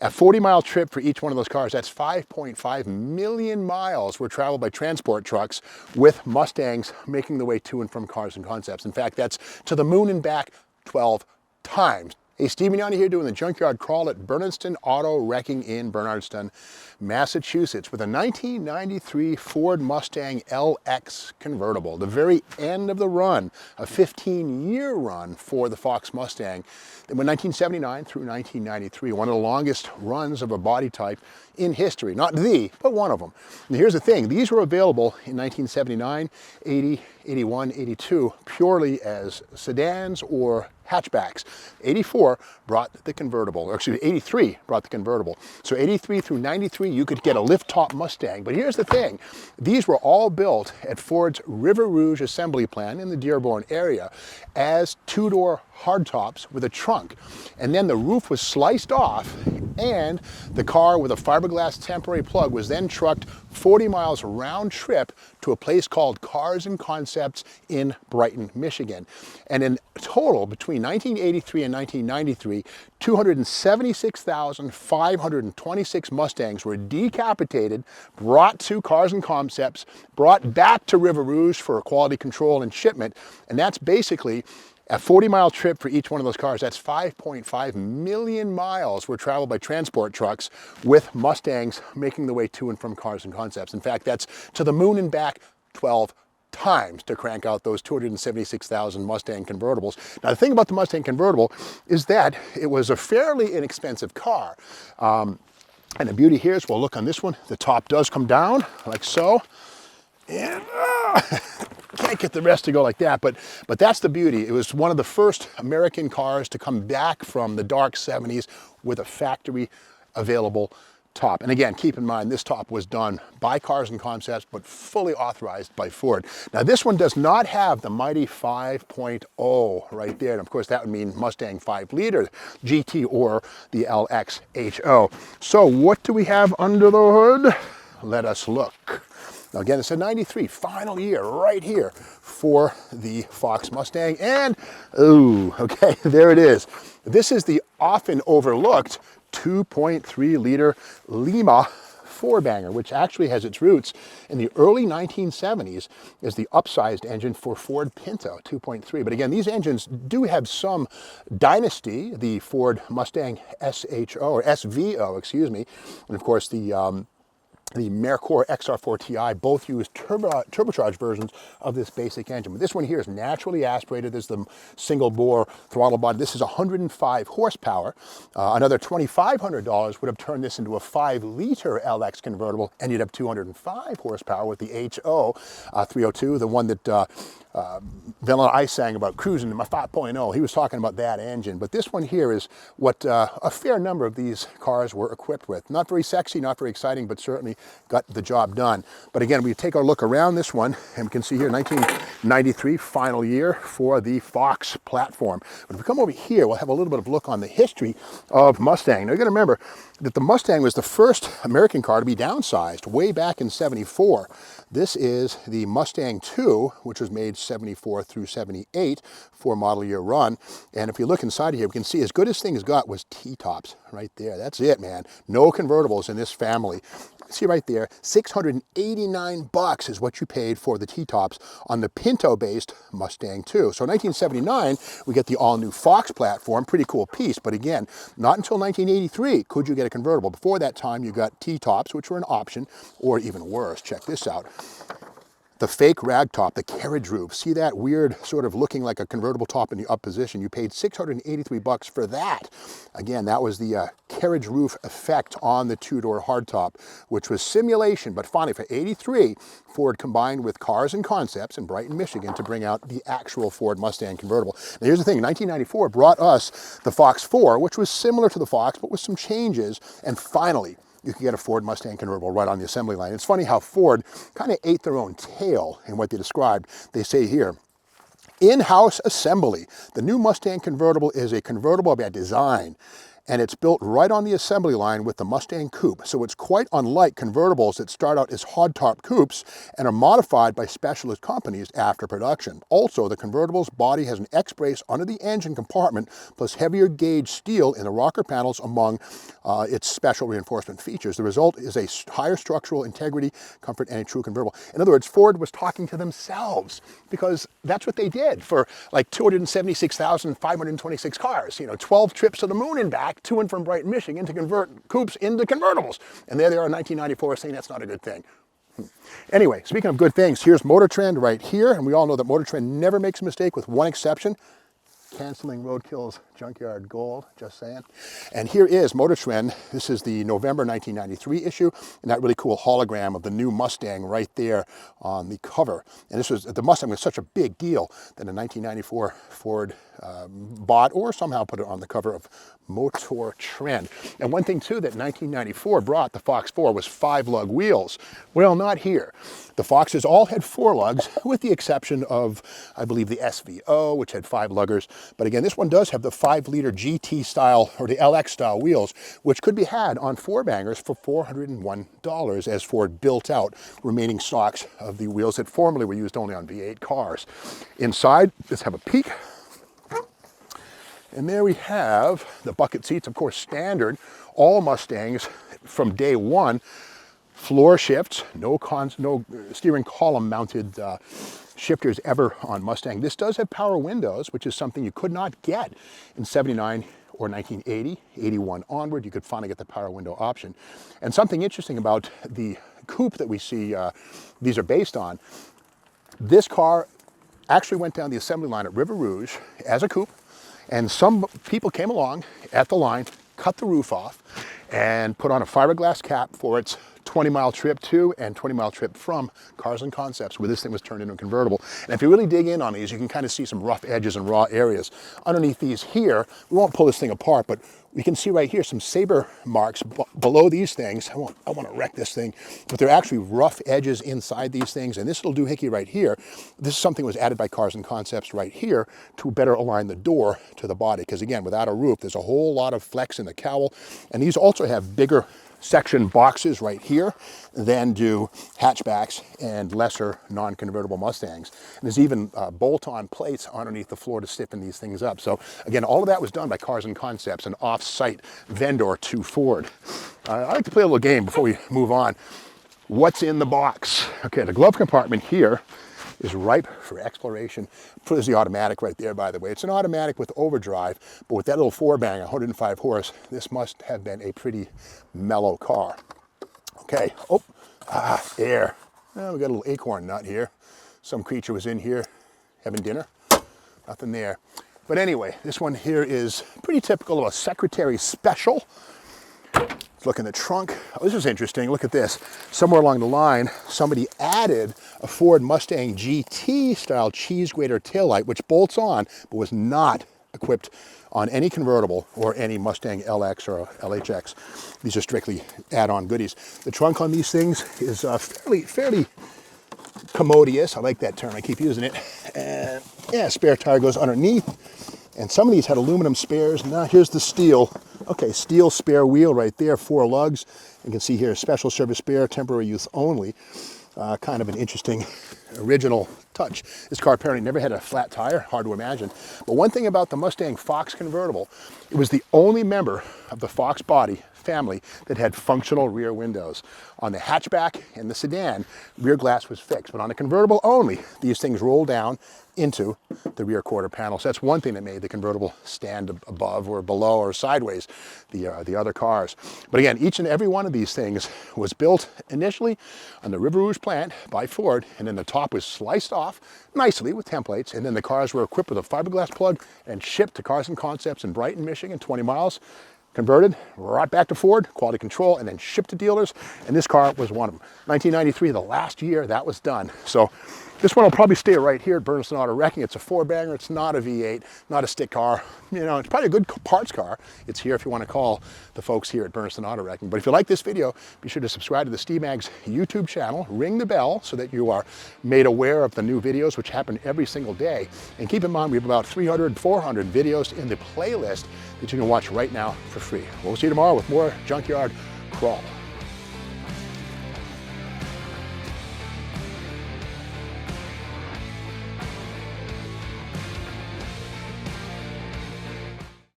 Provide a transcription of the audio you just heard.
A 40-mile trip for each one of those cars. That's 5.5 million miles were traveled by transport trucks with Mustangs making the way to and from Cars and Concepts. In fact, that's to the moon and back 12 times. Hey, Stephen Yanni here doing the junkyard crawl at Bernardston Auto Wrecking in Bernardston, Massachusetts, with a 1993 Ford Mustang LX convertible. The very end of the run, a 15-year run for the Fox Mustang. That went 1979 through 1993, one of the longest runs of a body type in history. Not the, but one of them. And here's the thing, these were available in 1979, 80, 81, 82, purely as sedans or hatchbacks. 84 brought the convertible, or excuse me, 83 brought the convertible. So 83 through 93, you could get a lift-top Mustang. But here's the thing, these were all built at Ford's River Rouge assembly plant in the Dearborn area as two-door hardtops with a trunk. And then the roof was sliced off, and the car with a fiberglass temporary plug was then trucked 40 miles round trip to a place called Cars and Concepts in Brighton, Michigan. And in total, between 1983 and 1993, 276,526 Mustangs were decapitated, brought to Cars and Concepts, brought back to River Rouge for quality control and shipment. And that's basically a 40-mile trip for each one of those cars. That's 5.5 million miles were traveled by transport trucks with Mustangs making the way to and from Cars and Concepts. In fact, that's to the moon and back 12 times to crank out those 276,000 Mustang convertibles. Now, the thing about the Mustang convertible is that it was a fairly inexpensive car. And the beauty here is, well, look on this one, the top does come down like so. And can't get the rest to go like that, but that's the beauty. It was one of the first American cars to come back from the dark 70s with a factory available top. And again, keep in mind, this top was done by Cars and Concepts, but fully authorized by Ford. Now, this one does not have the mighty 5.0 right there. And of course, that would mean Mustang 5-liter GT or the LX-HO. So what do we have under the hood? Let us look. Now again, it's a 93, final year right here for the Fox Mustang. And, ooh, okay, there it is. This is the often overlooked 2.3-liter Lima four-banger, which actually has its roots in the early 1970s as the upsized engine for Ford Pinto 2.3. But again, these engines do have some dynasty, the Ford Mustang SHO, or SVO, excuse me, and of course the Mercor XR4 Ti both use turbocharged versions of this basic engine. But this one here is naturally aspirated. This is the single bore throttle body. This is 105 horsepower. Another $2,500 would have turned this into a 5-liter LX convertible, and you'd have 205 horsepower with the HO 302, the one that Vanilla Ice sang about cruising in my 5.0. He was talking about that engine. But this one here is what a fair number of these cars were equipped with. Not very sexy, not very exciting, but certainly got the job done. But again, we take our look around this one, and we can see here 1993, final year for the Fox platform. But if we come over here, we'll have a little bit of a look on the history of Mustang. Now, you got to remember that the Mustang was the first American car to be downsized way back in '74. This is the Mustang II, which was made 74 through 78 for model year run. And if you look inside here, we can see as good as things got was T-tops right there. That's it, man. No convertibles in this family. See right there, $689 is what you paid for the T-tops on the Pinto-based Mustang II. So in 1979, we get the all-new Fox platform, pretty cool piece, but again, not until 1983 could you get a convertible. Before that time, you got T-tops, which were an option, or even worse, check this out. The fake rag top, the carriage roof. See that weird sort of looking like a convertible top in the up position? You paid $683 for that. Again, that was the carriage roof effect on the two-door hardtop, which was simulation. But finally, for '83, Ford combined with Cars and Concepts in Brighton, Michigan to bring out the actual Ford Mustang convertible. Now, here's the thing. 1994 brought us the Fox 4, which was similar to the Fox, but with some changes. And finally, you can get a Ford Mustang convertible right on the assembly line. It's funny how Ford kind of ate their own tail in what they described. They say here, in-house assembly. The new Mustang convertible is a convertible by design and it's built right on the assembly line with the Mustang coupe. So it's quite unlike convertibles that start out as hardtop coupes and are modified by specialist companies after production. Also, the convertible's body has an X-brace under the engine compartment, plus heavier gauge steel in the rocker panels among its special reinforcement features. The result is a higher structural integrity, comfort, and a true convertible. In other words, Ford was talking to themselves, because that's what they did for like 276,526 cars. 12 trips to the moon and back, to and from Brighton, Michigan, to convert coupes into convertibles. And there they are in 1994 saying that's not a good thing. Anyway, speaking of good things, here's Motor Trend right here. And we all know that Motor Trend never makes a mistake, with one exception: canceling Roadkill's Junkyard Gold, just saying. And here is Motor Trend. This is the November 1993 issue, and that really cool hologram of the new Mustang right there on the cover. And this was, the Mustang was such a big deal that in 1994 Ford bought or somehow put it on the cover of Motor Trend. And one thing too that 1994 brought the Fox 4 was 5-lug wheels. Well, not here. The Foxes all had 4 lugs, with the exception of, I believe, the SVO, which had 5 luggers. But again, this one does have the 5-liter GT style, or the LX style wheels, which could be had on 4-bangers for $401 as Ford built out remaining stocks of the wheels that formerly were used only on V8 cars. Inside, let's have a peek. And there we have the bucket seats, of course, standard. All Mustangs from day one, floor shifts, no steering column mounted shifters ever on Mustang. This does have power windows, which is something you could not get in 79 or 1980, 81 onward. You could finally get the power window option. And something interesting about the coupe that we see these are based on, this car actually went down the assembly line at River Rouge as a coupe, and some people came along at the line, cut the roof off, and put on a fiberglass cap for its 20-mile trip to and 20-mile trip from Cars and Concepts, where this thing was turned into a convertible. And if you really dig in on these, you can kind of see some rough edges and raw areas. Underneath these here, we won't pull this thing apart, but we can see right here some saber marks below these things. I want to wreck this thing, but they're actually rough edges inside these things, and this little doohickey right here, this is something that was added by Cars and Concepts right here to better align the door to the body, because again, without a roof, there's a whole lot of flex in the cowl, and these also have bigger section boxes right here than do hatchbacks and lesser non-convertible Mustangs. And there's even bolt-on plates underneath the floor to stiffen these things up. So again, all of that was done by Cars and Concepts, an off-site vendor to Ford. I like to play a little game before we move on. What's in the box? Okay, the glove compartment here is ripe for exploration. There's the automatic right there, by the way. It's an automatic with overdrive, but with that little 4-banger, 105 horse, this must have been a pretty mellow car. Okay, air. Well, we got a little acorn nut here. Some creature was in here having dinner. Nothing there. But anyway, this one here is pretty typical of a Secretary Special. Let's look in the trunk. Oh, this is interesting. Look at this. Somewhere along the line, somebody added a Ford Mustang GT style cheese grater taillight, which bolts on, but was not equipped on any convertible or any Mustang LX or LHX. These are strictly add-on goodies. The trunk on these things is fairly commodious. I like that term. I keep using it. And yeah, spare tire goes underneath. And some of these had aluminum spares. Now here's the steel. Okay, steel spare wheel right there, 4 lugs. You can see here, special service spare, temporary use only. Kind of an interesting original touch. This car apparently never had a flat tire, hard to imagine. But one thing about the Mustang Fox convertible, it was the only member of the Fox body family that had functional rear windows. On the hatchback and the sedan, rear glass was fixed, but on the convertible only, these things roll down into the rear quarter panel. So that's one thing that made the convertible stand above or below or sideways the other cars. But again, each and every one of these things was built initially on the River Rouge plant by Ford, and then the top was sliced off nicely with templates, and then the cars were equipped with a fiberglass plug and shipped to Cars and Concepts in Brighton, Michigan, 20 miles, converted, right back to Ford, quality control, and then shipped to dealers, and this car was one of them. 1993, the last year that was done. So This one will probably stay right here at Bernardston Auto Wrecking. It's a 4-banger. It's not a V8, not a stick car. You know, it's probably a good parts car. It's here if you want to call the folks here at Bernardston Auto Wrecking. But if you like this video, be sure to subscribe to the Steve Maggs YouTube channel. Ring the bell so that you are made aware of the new videos, which happen every single day. And keep in mind, we have about 300, 400 videos in the playlist that you can watch right now for free. We'll see you tomorrow with more Junkyard Crawl.